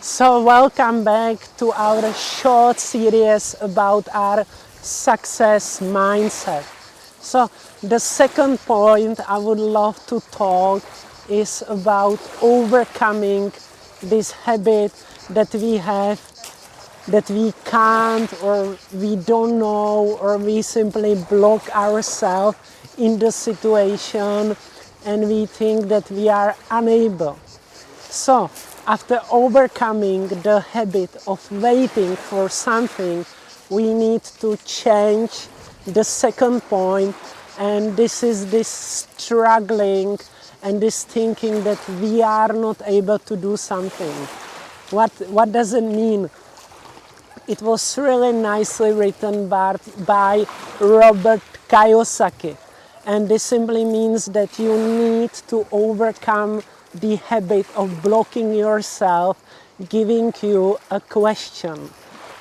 So welcome back to our short series about our success mindset. So the second point I would love to talk is about overcoming this habit that we have, that we can't or we don't know, or we simply block ourselves in the situation and we think that we are unable. So, after overcoming the habit of waiting for something, we need to change the second point, and this is this struggling and this thinking that we are not able to do something. What does it mean? It was really nicely written by Robert Kiyosaki, and this simply means that you need to overcome the habit of blocking yourself, giving you a question.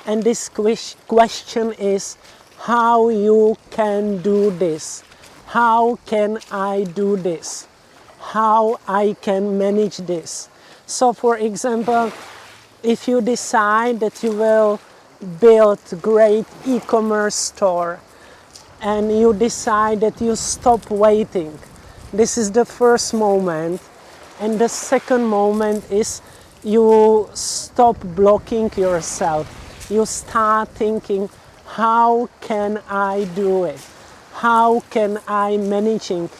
And this question is how you can do this. How can I do this? How I can manage this? So for example, if you decide that you will build a great e-commerce store and you decide that you stop waiting, this is the first moment. And the second moment is you stop blocking yourself. You start thinking, how can I do it? How can I manage it?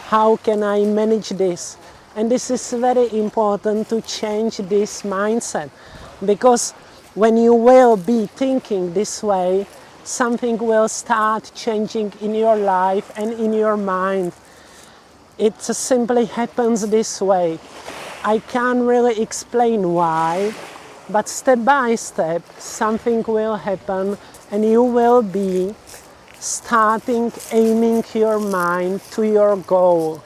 How can I manage this? And this is very important to change this mindset, because when you will be thinking this way, something will start changing in your life and in your mind. It simply happens this way. I can't really explain why, but step by step something will happen and you will be starting aiming your mind to your goal.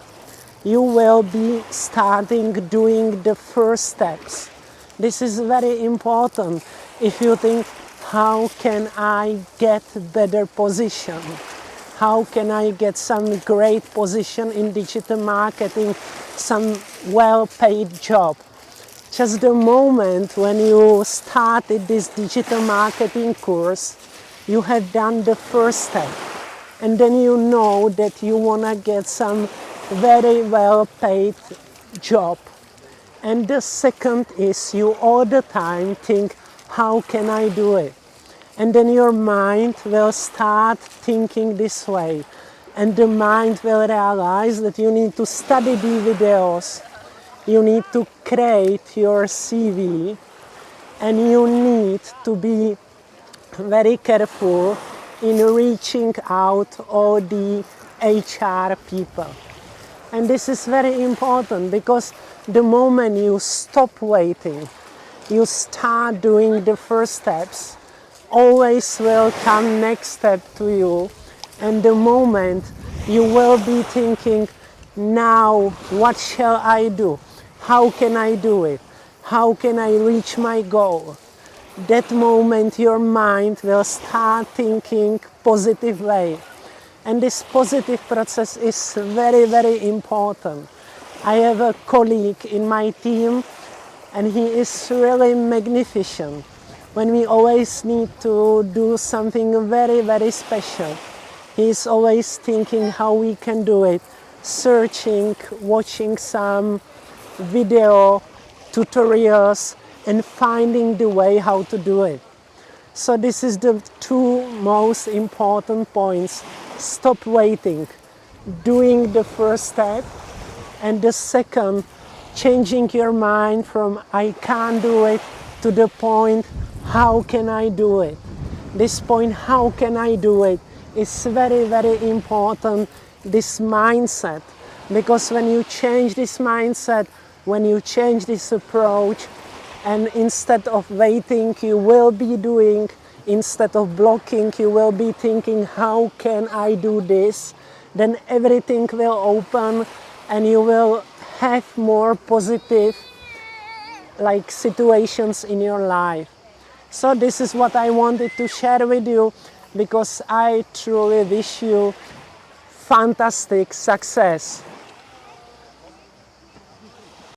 You will be starting doing the first steps. This is very important. If you think, how can I get better position? How can I get some great position in digital marketing, some well-paid job? Just the moment when you started this digital marketing course, you have done the first step. And then you know that you want to get some very well-paid job. And the second is you all the time think, how can I do it? And then your mind will start thinking this way. And the mind will realize that you need to study the videos, you need to create your CV, and you need to be very careful in reaching out all the HR people. And this is very important, because the moment you stop waiting, you start doing the first steps, always will come next step to you. And the moment you will be thinking, now what shall I do? How can I do it? How can I reach my goal? That moment your mind will start thinking positive way. And this positive process is very, very important. I have a colleague in my team and he is really magnificent. When we always need to do something very, very special, he is always thinking how we can do it, searching, watching some video tutorials and finding the way how to do it. So this is the two most important points. Stop waiting, doing the first step, and the second, changing your mind from I can't do it to the point, how can I do it? This point, how can I do it, is very, very important, this mindset. Because when you change this mindset, when you change this approach, and instead of waiting, you will be doing, instead of blocking, you will be thinking, how can I do this? Then everything will open and you will have more positive situations in your life. So this is what I wanted to share with you, because I truly wish you fantastic success.